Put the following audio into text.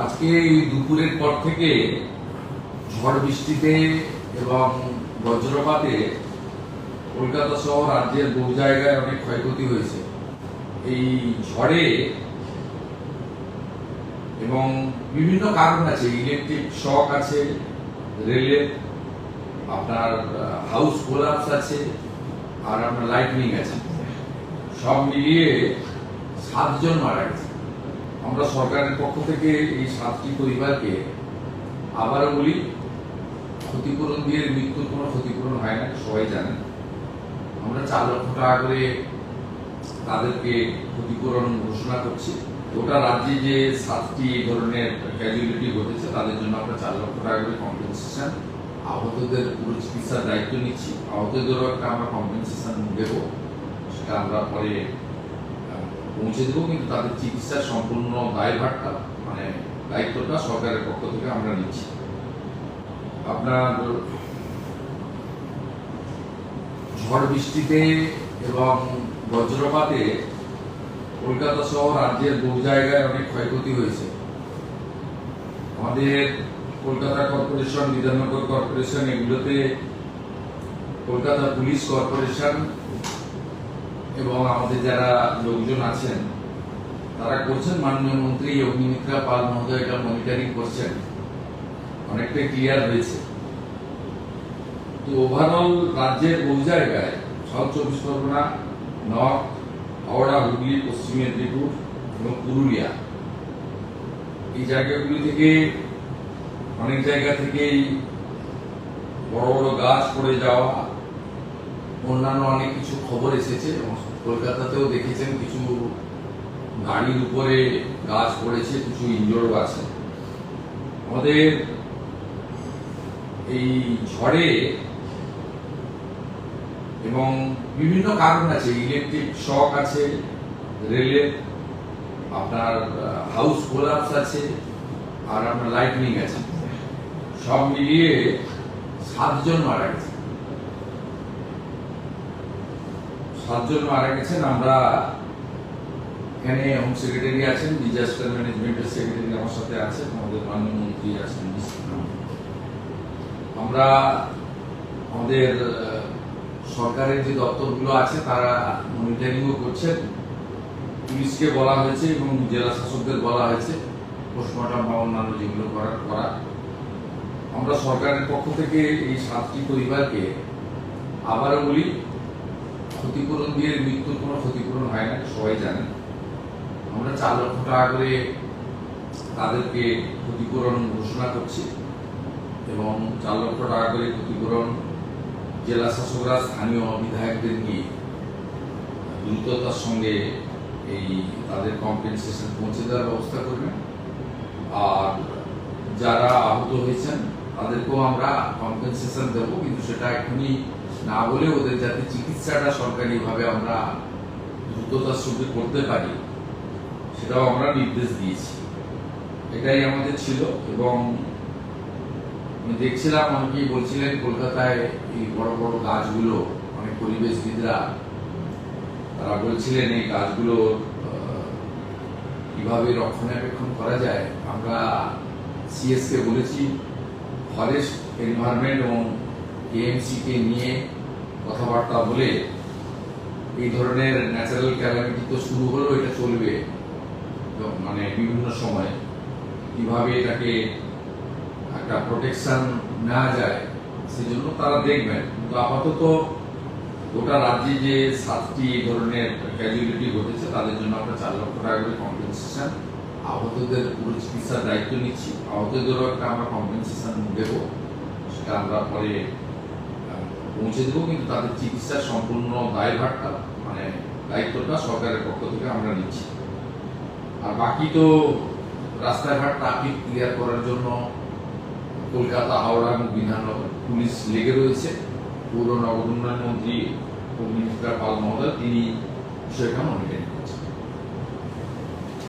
আজকে এই দুপুরের পর থেকে ঝড় বৃষ্টিতে এবং বজ্রপাতে কলকাতা সহ রাজ্যের বহু জায়গায় অনেক ক্ষয়ক্ষতি হয়েছে। এই ঝড়ে এবং বিভিন্ন কারণ আছে, ইলেকট্রিক শক আছে, রেলের আপনার হাউস কোলাপস আছে, আর আপনার লাইটনিং আছে। সব মিলিয়ে 7 জন মারা গেছে। আমরা সরকারের পক্ষ থেকে এই 7টি পরিবারকে আবারও বলি, ক্ষতিপূরণ দিয়ে মৃত্যুর কোনো ক্ষতিপূরণ হয় না, সবাই জানেন। আমরা 4 লক্ষ টাকা করে তাদেরকে ক্ষতিপূরণ ঘোষণা করছি। গোটা রাজ্যে যে 7টি ধরনের ক্যাজুয়ালিটি ঘটেছে তাদের জন্য আমরা 4 লক্ষ টাকা করে কম্পেনসেশন, আহতদের পুরো চিকিৎসার দায়িত্ব নিচ্ছি। আহতদেরও একটা আমরা কম্পেনসেশন দেবো, সেটা আমরা পরে পৌঁছে দেবো, কিন্তু তাদের চিকিৎসার সম্পূর্ণ দায়ভারটা দায়িত্বটা সরকারের পক্ষ থেকে আমরা নিচ্ছি। আপনার ঝড় বৃষ্টিতে এবং বজ্রপাতে কলকাতা সহ রাজ্যের বহু জায়গায় অনেক ক্ষয়ক্ষতি হয়েছে। আমাদের কলকাতা কর্পোরেশন, বিধাননগর কর্পোরেশন, এগুলোতে কলকাতা পুলিশ কর্পোরেশন এবং আমাদের যারা লোকজন আছেন তারা করছেন। মাননীয় মন্ত্রী অগ্নিমিত্রা পাল মহোদয় এটা মনিটরিং করছেন, অনেকটাই ক্লিয়ার হয়েছে। তো ওভারঅল রাজ্যের বহু জায়গায়, সাউথ 24 পরগনা, নর্থ, হাওড়া, হুগলি, পশ্চিম মেদিনীপুর এবং পুরুলিয়া, এই জায়গাগুলি থেকে অনেক জায়গা থেকেই বড় বড় গাছ পড়ে যাওয়া, অন্যান্য অনেক কিছু খবর এসেছে। কলকাতাতেও দেখেছেন কিছু গাড়ির উপরে গাছ পড়েছে, কিছু ইনজোর্ড আছে। আমাদের এই ঝড়ে এবং বিভিন্ন কারণ আছে, ইলেকট্রিক শক আছে, রেলের আপনার হাউস কোলাপস আছে, আর আপনার লাইটনিং আছে। সব মিলিয়ে 7 জন মারা গেছে। 7 জন মারা গেছেন। আমরা এখানে হোম সেক্রেটারি আছেন, ডিজাস্টার ম্যানেজমেন্টের সেক্রেটারি আমার সাথে আছেন, আমাদের মাননীয় মন্ত্রী আছেন। আমরা আমাদের সরকারের যে দপ্তরগুলো আছে তারা মনিটরিংও করছেন। পুলিশকে বলা হয়েছে এবং জেলা শাসকদের বলা হয়েছে পোস্টমর্টম বা অন্যান্য যেগুলো করা। আমরা সরকারের পক্ষ থেকে এই 7টি পরিবারকে আবারও বলি, ক্ষতিপূরণ দিয়ে মৃত্যুর কোনো ক্ষতিপূরণ হয় না, সবাই জানেন। আমরা 4 লক্ষ টাকা করে তাদেরকে ক্ষতিপূরণ ঘোষণা করছি এবং 4 লক্ষ টাকা করে ক্ষতিপূরণ জেলা শাসকরা স্থানীয় বিধায়কদের নিয়ে দ্রুততার সঙ্গে এই তাদের কম্পেনসেশন পৌঁছে দেওয়ার ব্যবস্থা করবেন। আর যারা আহত হয়েছেন তাদেরকেও আমরা কম্পেনসেশন দেবো, কিন্তু সেটা এখনই না বলে ওদের যাতে চিকিৎসাটা সরকারিভাবে আমরা দ্রুততার সঙ্গে করতে পারি সেটাও আমরা নির্দেশ দিয়েছি। এটাই আমাদের ছিল। এবং আমি দেখছিলাম অনেকেই বলছিলেন কলকাতায় এই বড় বড় গাছগুলো, অনেক পরিবেশবিদরা তারা বলছিলেন এই গাছগুলো কিভাবে রক্ষণাবেক্ষণ করা যায়। আমরা সিএস কে বলেছি, ফরেস্ট, এনভায়রনমেন্ট এবং কেএমসি কে নিয়ে কথাবার্তা বলে এই ধরনের ন্যাচারাল ক্যালামিটি তো শুরু হলো, এটা চলবে বিভিন্ন সময়, কিভাবে এটাকে একটা প্রোটেকশন নেওয়া যায় সেজন্য তারা দেখবেন। কিন্তু আপাতত গোটা রাজ্যে যে 7টি ধরনের ক্যাজুয়ালিটি ঘটেছে তাদের জন্য আমরা 4 লক্ষ টাকা করে কম্পেনসেশন, আহতদের পুরো চিকিৎসার দায়িত্ব নিচ্ছি। আহতদেরও একটা আমরা কম্পেনসেশন দেবো, সেটা আমরা পরে পৌঁছে দেবো, কিন্তু তাদের চিকিৎসার সম্পূর্ণ দায়ভারটা দায়িত্বটা সরকারের পক্ষ থেকে আমরা নিচ্ছি। আর বাকি তো রাস্তাঘাট ট্রাফিক ক্লিয়ার করার জন্য কলকাতা, হাওড়া এবং বিধাননগর পুলিশ লেগে রয়েছে। পৌর নগর উন্নয়ন মন্ত্রী অগ্নিমিত্রা পাল মহোদয় তিনি বিষয়টা মনিটরিং